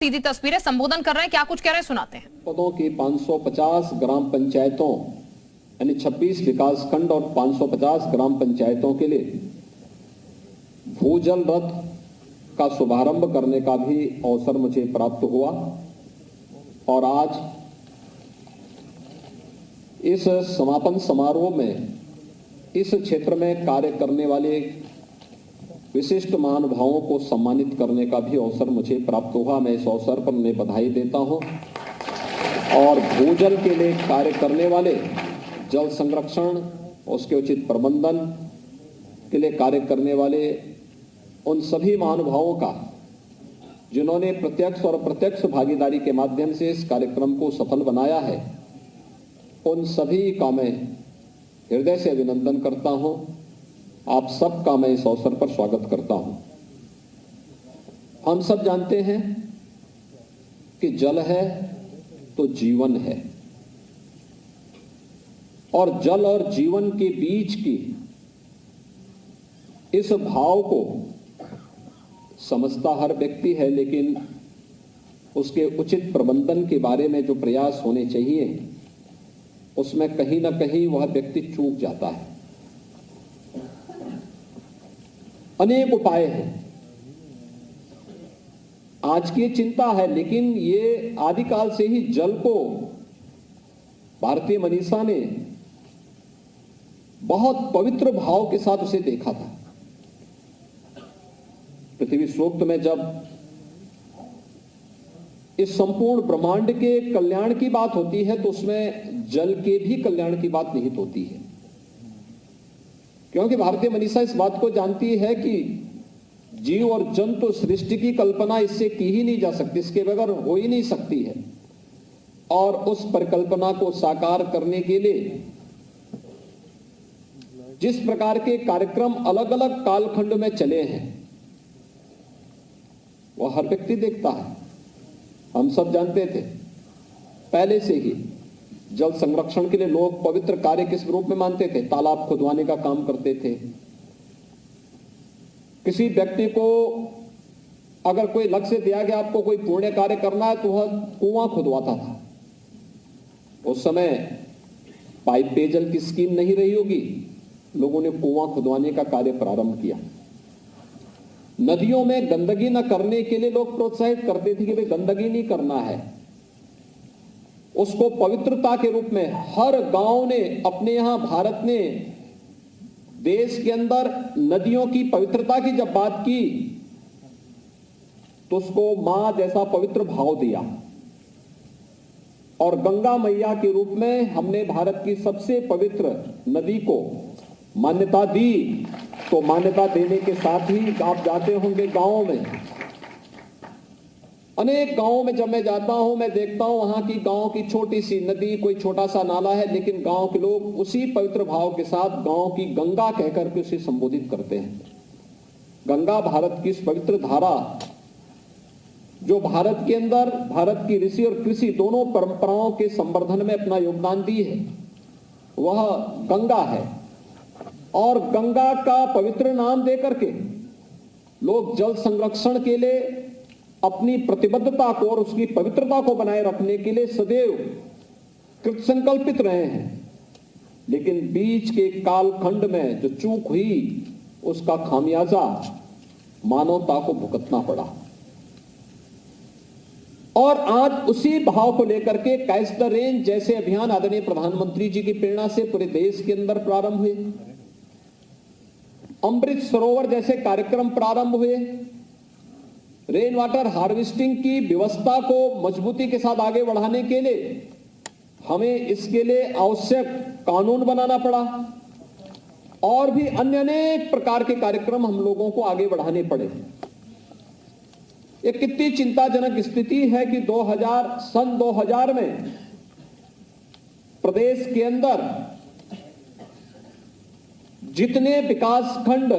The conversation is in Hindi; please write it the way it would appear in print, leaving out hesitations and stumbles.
सीधी तस्वीरें संबोधन कर रहे हैं, क्या कुछ कह रहे हैं सुनाते हैं। पदों की 550 ग्राम पंचायतों यानी 26 विकास खंड और 550 ग्राम पंचायतों के लिए भूजल रथ का शुभारंभ करने का भी अवसर मुझे प्राप्त हुआ और आज इस समापन समारोह में इस क्षेत्र में कार्य करने वाले विशिष्ट महानुभावों को सम्मानित करने का भी अवसर मुझे प्राप्त हुआ। मैं इस अवसर पर उन्हें बधाई देता हूं और भूजल के लिए कार्य करने वाले, जल संरक्षण उसके उचित प्रबंधन के लिए कार्य करने वाले उन सभी महानुभावों का जिन्होंने प्रत्यक्ष और अप्रत्यक्ष भागीदारी के माध्यम से इस कार्यक्रम को सफल बनाया है, उन सभी का मैं हृदय से अभिनंदन करता हूं। आप सबका मैं इस अवसर पर स्वागत करता हूं। हम सब जानते हैं कि जल है तो जीवन है और जल और जीवन के बीच की इस भाव को समझता हर व्यक्ति है, लेकिन उसके उचित प्रबंधन के बारे में जो प्रयास होने चाहिए उसमें कहीं ना कहीं वह व्यक्ति चूक जाता है। अनेक उपाय हैं, आज की चिंता है, लेकिन ये आदिकाल से ही जल को भारतीय मनीषा ने बहुत पवित्र भाव के साथ उसे देखा था। पृथ्वी सूक्त में जब इस संपूर्ण ब्रह्मांड के कल्याण की बात होती है तो उसमें जल के भी कल्याण की बात निहित होती है, क्योंकि भारतीय मनीषा इस बात को जानती है कि जीव और जंतु सृष्टि की कल्पना इससे की ही नहीं जा सकती, इसके बगैर हो ही नहीं सकती है। और उस परिकल्पना को साकार करने के लिए जिस प्रकार के कार्यक्रम अलग अलग कालखंड में चले हैं वह हर व्यक्ति देखता है। हम सब जानते थे पहले से ही जल संरक्षण के लिए लोग पवित्र कार्य किस रूप में मानते थे, तालाब खुदवाने का काम करते थे। किसी व्यक्ति को अगर कोई लक्ष्य दिया गया आपको कोई पुण्य कार्य करना है तो वह कुआं खुदवाता था। उस समय पाइप पेयजल की स्कीम नहीं रही होगी, लोगों ने कुआं खुदवाने का कार्य प्रारंभ किया। नदियों में गंदगी न करने के लिए लोग प्रोत्साहित करते थे कि भाई गंदगी नहीं करना है, उसको पवित्रता के रूप में हर गांव ने अपने यहां भारत ने देश के अंदर नदियों की पवित्रता की जब बात की तो उसको मां जैसा पवित्र भाव दिया और गंगा मैया के रूप में हमने भारत की सबसे पवित्र नदी को मान्यता दी। तो मान्यता देने के साथ ही आप जाते होंगे गांवों में, अनेक गांवों में जब मैं जाता हूं मैं देखता हूं वहां की गांव की छोटी सी नदी, कोई छोटा सा नाला है, लेकिन गांव के लोग उसी पवित्र भाव के साथ गांव की गंगा कहकर के उसे संबोधित करते हैं। गंगा भारत की इस पवित्र धारा जो भारत के अंदर भारत की ऋषि और कृषि दोनों परंपराओं के संवर्धन में अपना योगदान दी है, वह गंगा है। और गंगा का पवित्र नाम देकर के लोग जल संरक्षण के लिए अपनी प्रतिबद्धता को और उसकी पवित्रता को बनाए रखने के लिए सदैव कृत संकल्पित रहे हैं। लेकिन बीच के कालखंड में जो चूक हुई उसका खामियाजा मानवता को भुगतना पड़ा। और आज उसी भाव को लेकर के कैच द रेन जैसे अभियान आदरणीय प्रधानमंत्री जी की प्रेरणा से पूरे देश के अंदर प्रारंभ हुए, अमृत सरोवर जैसे कार्यक्रम प्रारंभ हुए, रेन वाटर हार्वेस्टिंग की व्यवस्था को मजबूती के साथ आगे बढ़ाने के लिए हमें इसके लिए आवश्यक कानून बनाना पड़ा और भी अन्य अनेक प्रकार के कार्यक्रम हम लोगों को आगे बढ़ाने पड़े। एक कितनी चिंताजनक स्थिति है कि सन 2000 में प्रदेश के अंदर जितने विकास खंड